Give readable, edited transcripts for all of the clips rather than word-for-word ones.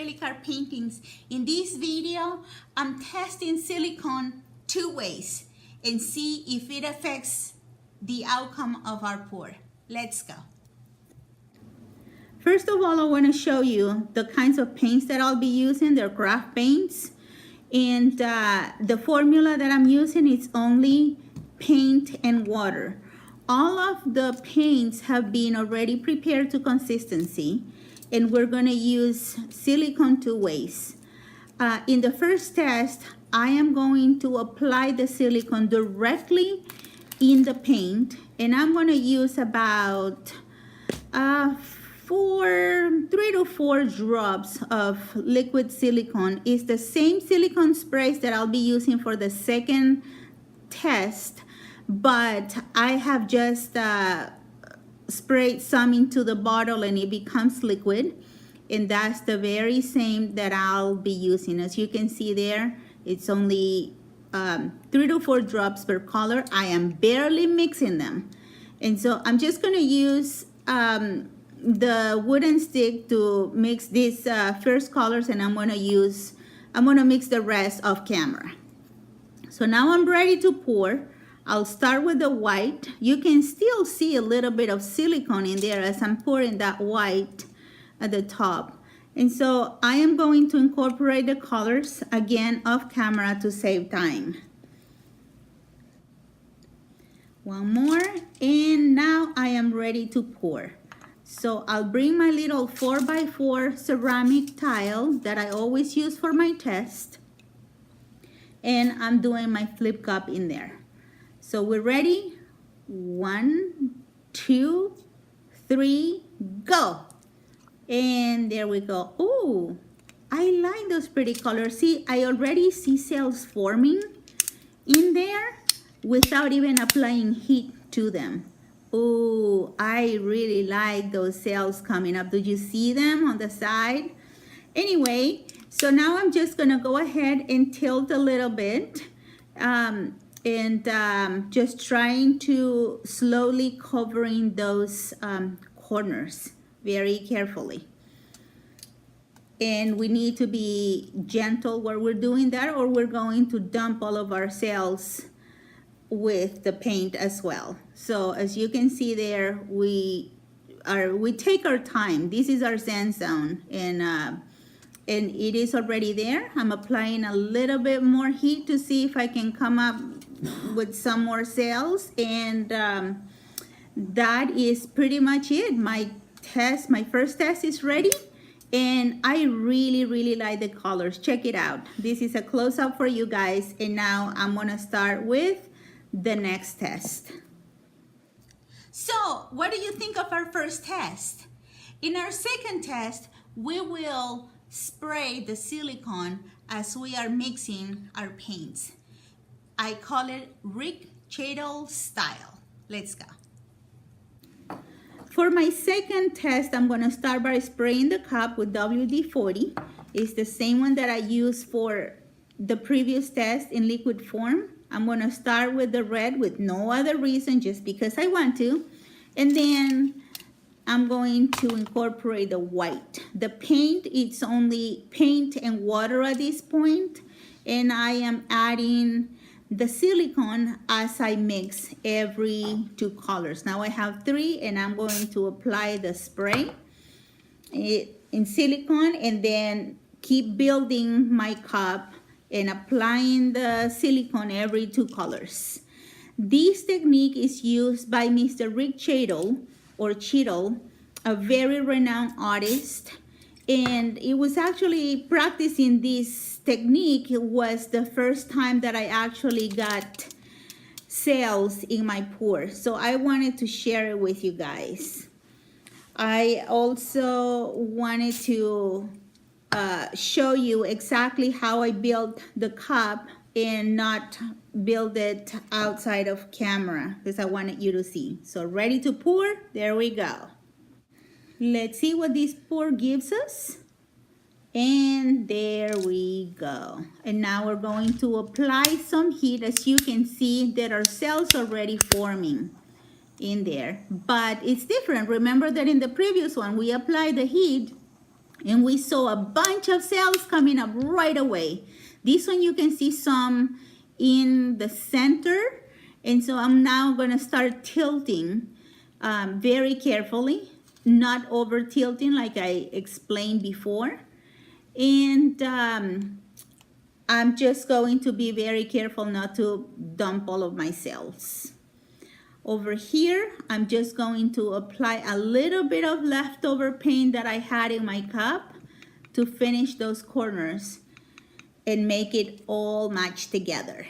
acrylic art paintings. In this video, I'm testing silicone 2 ways and see if it affects the outcome of our pour. Let's go. First of all, I want to show you the kinds of paints that I'll be using. They're craft paints. And the formula that I'm using is only paint and water. All of the paints have been already prepared to consistency, and we're going to use silicone 2 ways. In the first test, I am going to apply the silicone directly in the paint, and I'm going to use about 3 to 4 drops of liquid silicone. It's the same silicone sprays that I'll be using for the second test, but I have just sprayed some into the bottle and it becomes liquid, and that's the very same that I'll be using. As you can see there, it's only 3 to 4 drops per color. I am barely mixing them, and so I'm just going to use the wooden stick to mix these first colors, and I'm going to mix the rest off camera. So now I'm ready to pour. I'll start with the white. You can still see a little bit of silicone in there as I'm pouring that white at the top. And so I am going to incorporate the colors again off camera to save time. One more, and now I am ready to pour. So I'll bring my little 4x4 ceramic tile that I always use for my test, and I'm doing my flip cup in there. So we're ready. 1, 2, 3, go. And there we go. Oh, I like those pretty colors. See, I already see cells forming in there without even applying heat to them. Oh, I really like those cells coming up. Do you see them on the side? Anyway, so now I'm just gonna go ahead and tilt a little bit. Just trying to slowly covering those corners very carefully. And we need to be gentle while we're doing that, or we're going to dump all of our cells with the paint as well. So as you can see there, we take our time. This is our Zen zone, and it is already there. I'm applying a little bit more heat to see if I can come up with some more cells, and that is pretty much it. My first test is ready, and I really like the colors. Check it out. This is a close-up for you guys, and now I'm gonna start with the next test. So what do you think of our first test? In our second test, we will spray the silicone as we are mixing our paints. I call it Rick Cheadle style. Let's go. For my second test, I'm going to start by spraying the cup with WD-40. It's the same one that I used for the previous test in liquid form. I'm going to start with the red with no other reason, just because I want to. And then I'm going to incorporate the white. The paint, it's only paint and water at this point. And I am adding the silicone as I mix every 2 colors. Now I have 3, and I'm going to apply the spray in silicone, and then keep building my cup and applying the silicone every 2 colors. This technique is used by Mr. Rick Cheadle, or Cheadle, a very renowned artist. And it was actually practicing this technique was the first time that I actually got cells in my pour. So I wanted to share it with you guys. I also wanted to show you exactly how I built the cup and not build it outside of camera, because I wanted you to see. So ready to pour? There we go. Let's see what this pour gives us. And there we go. And now we're going to apply some heat. As you can see, there are cells already forming in there, but it's different. Remember that in the previous one, we applied the heat And we saw a bunch of cells coming up right away. This one you can see some in the center. And so I'm now gonna start tilting very carefully, not over tilting like I explained before. And I'm just going to be very careful not to dump all of my cells. Over here, I'm just going to apply a little bit of leftover paint that I had in my cup to finish those corners and make it all match together.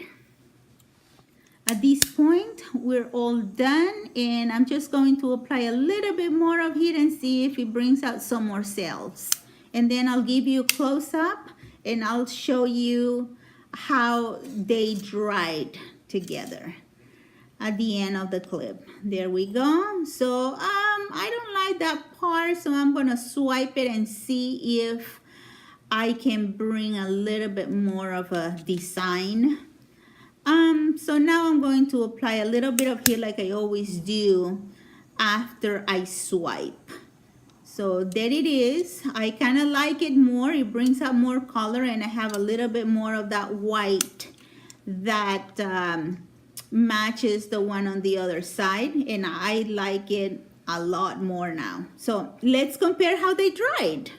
At this point, we're all done, and I'm just going to apply a little bit more of heat and see if it brings out some more cells. And then I'll give you a close-up, and I'll show you how they dried together at the end of the clip. There we go. So I don't like that part, so I'm gonna swipe it and see if I can bring a little bit more of a design. So now I'm going to apply a little bit of heat like I always do after I swipe. So there it is. I kind of like it more. It brings out more color, and I have a little bit more of that white that matches the one on the other side, and I like it a lot more now. So let's compare how they dried.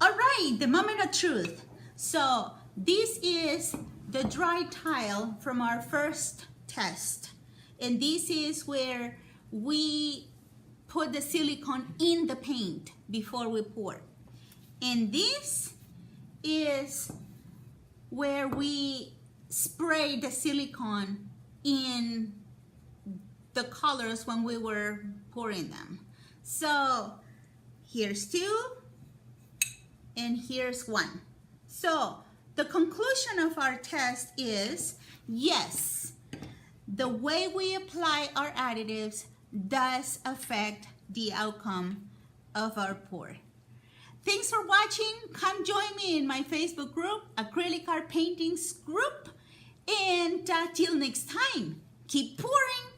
All right, the moment of truth. So this is the dry tile from our first test, and this is where we put the silicone in the paint before we pour. And this is where we spray the silicone in the colors when we were pouring them. So here's two, and here's one. So the conclusion of our test is, yes, the way we apply our additives does affect the outcome of our pour. Thanks for watching. Come join me in my Facebook group, Acrylic Art Paintings group. And till next time, keep pouring.